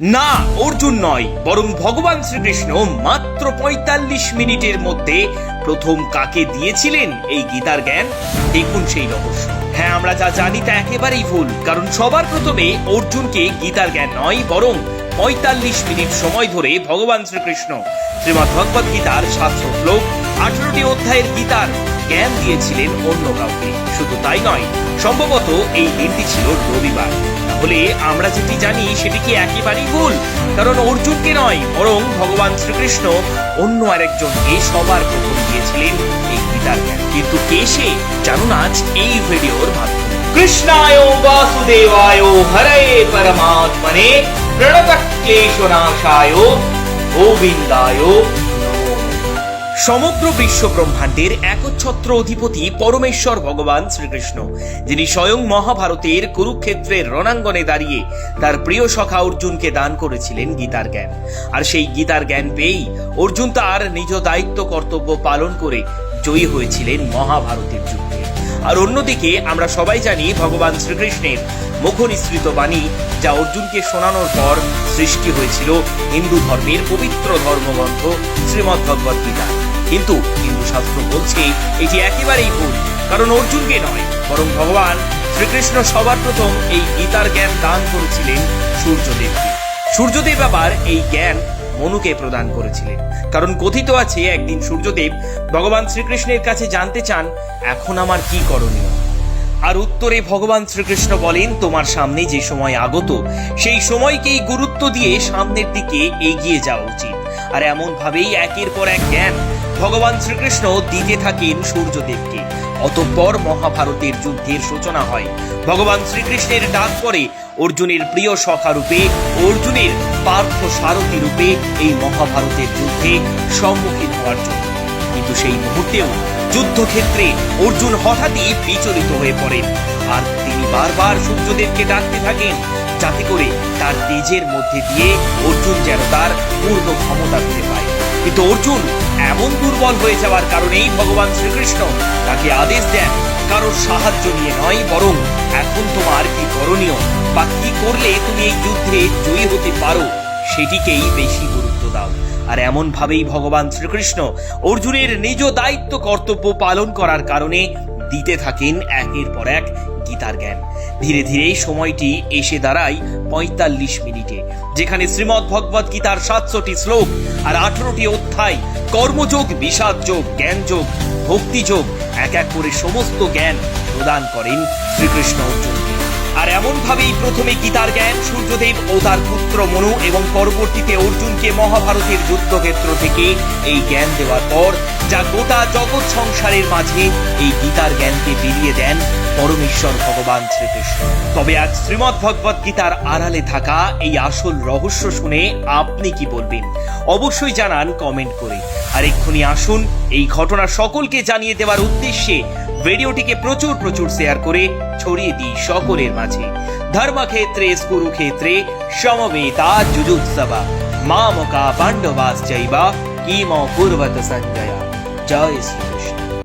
না, অর্জুন নয়, বরং ভগবান শ্রীকৃষ্ণ মাত্র ৪৫ মিনিটের মধ্যে প্রথম কাকে দিয়েছিলেন এই গীতার জ্ঞান। দেখুন সেই রহস্য। হ্যাঁ, আমরা যা জানি তা একেবারেই ভুল, কারণ সবার প্রথমে অর্জুনকে গীতার জ্ঞান নয়, বরং ৪৫ মিনিট সময় ধরে ভগবান শ্রীকৃষ্ণ শ্রীমদ্ ভগবত গীতার ৭০০ শ্লোক ১৮টি অধ্যায়ের গীতার জ্ঞান দিয়েছিলেন অন্য কাউকে। শুধু তাই নয়, সম্ভবত এই দিনটি ছিল রবিবার। তাহলে আমরা যেটি জানি সেটি কি একেবারেই ভুল, কারণ অর্জুনকে নয়, বরং ভগবান শ্রীকৃষ্ণ অন্য আরেকজনকে সবার প্রথম দিয়েছিলেন এই গীতার জ্ঞান। কিন্তু কে সে, জানুন আজ এই ভিডিওর মাধ্যমে। কৃষ্ণায় বাসুদেবায় হরে পরমাত্মনে প্রণতক্লেশনাশায় গোবিন্দায়। সমগ্র বিশ্ব ব্রহ্মাণ্ডের একচ্ছত্র অধিপতি পরমেশ্বর ভগবান শ্রীকৃষ্ণ, যিনি স্বয়ং মহাভারতের কুরুক্ষেত্রের রণাঙ্গনে দাঁড়িয়ে তার প্রিয় সখা অর্জুনকে দান করেছিলেন গীতার জ্ঞান। আর সেই গীতার জ্ঞান পেয়েই অর্জুন তার নিজ দায়িত্ব কর্তব্য পালন করে জয়ী হয়েছিলেন মহাভারতের যুদ্ধে। আর অন্যদিকে আমরা সবাই জানি ভগবান শ্রীকৃষ্ণের মুখনিসৃত বাণী, যা অর্জুনকে শোনানোর পর সৃষ্টি হয়েছিল হিন্দু ধর্মের পবিত্র ধর্মগ্রন্থ শ্রীমদ্ ভগবত গীতা। কিন্তু হিন্দু শাস্ত্র বলছে এটি একেবারেই ভুল, কারণ অর্জুনকে নয়, বরং ভগবান শ্রীকৃষ্ণ সবার প্রথম এই গীতার জ্ঞান দান করেছিলেন সূর্যদেবকে। সূর্যদেব আবার এই জ্ঞান মনুকে প্রদান করেছিলেন, কারণ কথিত আছে একদিন সূর্যদেব ভগবান শ্রীকৃষ্ণের কাছে জানতে চান, এখন আমার কি করণীয়। আর উত্তরে ভগবান শ্রীকৃষ্ণ বলেন, তোমার সামনে যে সময় আগত, সেই সময়কেই গুরুত্ব দিয়ে সামনের দিকে এগিয়ে যাওয়া উচিত। আর এমন ভাবেই একের পর এক জ্ঞান ভগবান শ্রীকৃষ্ণ দিতে থাকেন সূর্যদেবকে। অতঃপর মহাভারতের যুদ্ধের সূচনা হয়। ভগবান শ্রীকৃষ্ণের ডাক পড়ে অর্জুনের প্রিয় সখা রূপে, অর্জুনের পার্থ সারথী রূপে এই মহাভারতের যুদ্ধে সম্মুখীন হওয়ার জন্য। কিন্তু সেই মুহূর্তেও যুদ্ধক্ষেত্রে অর্জুন হঠাৎই বিচলিত হয়ে পড়েন, আর তিনি বারবার সূর্যদেবকে ডাকতে থাকেন, যাতে করে তার তেজের মধ্যে দিয়ে অর্জুন যেন তার পূর্ণ ক্ষমতা ফিরে পায়। কিন্তু অর্জুন এমন দুর্বল হয়ে যাওয়ার কারণেই ভগবান শ্রীকৃষ্ণ তাকে আদেশ দেন, কারোর সাহায্য নিয়ে নয়, বরং এখন তোমার কি করণীয় বা কি করলে তুমি এই যুদ্ধে জয়ী হতে পারো, সেটিকেই বেশি গুরুত্ব দাও। আর এমন ভাবেই ভগবান শ্রীকৃষ্ণ অর্জুনের নিজ দায়িত্ব কর্তব্য পালন করার কারণে দিতে থাকেন একের পর এক গীতার জ্ঞান। ধীরে ধীরে সময়টি এসে দাঁড়ায় ৪৫ মিনিটে, যেখানে শ্রীমদ্ ভগবত গীতার ৭০০টি শ্লোক আর ১৮টি অধ্যায় কর্মযোগ, বিষাদ যোগ, জ্ঞান যোগ, ভক্তি যোগ, এক এক করে সমস্ত জ্ঞান প্রদান করেন শ্রীকৃষ্ণ অর্জুনকে। আর এমন ভাবেই প্রথমে গীতার জ্ঞান সূর্যদেব ও তার পুত্র মনু, এবং পরবর্তীতে অর্জুনকে মহাভারতের যুদ্ধক্ষেত্র থেকে এই জ্ঞান দেওয়ার পর, যা গোটা জগৎ সংসারের মাঝে এই গীতার জ্ঞানকে বিলিয়ে দেন পরমেশ্বর ভগবান শ্রীকৃষ্ণ। তবে আজ শ্রীমদ্ ভগবত গীতার আড়ালে থাকা এই আসল রহস্য শুনে আপনি কি বলবেন? অবশ্যই জানান কমেন্ট করে। আর এক্ষুনি আসুন এই ঘটনা সকলকে জানিয়ে দেওয়ার উদ্দেশ্যে ভিডিওটিকে প্রচুর শেয়ার করে ছড়িয়ে দিই সকলের মাঝে। ধর্মক্ষেত্রে কুরুক্ষেত্রে সমবেতা যুযুৎসবা মামকা পাণ্ডবাশ্চৈব কিম কুর্বত সঞ্জয়। জয় শ্রী।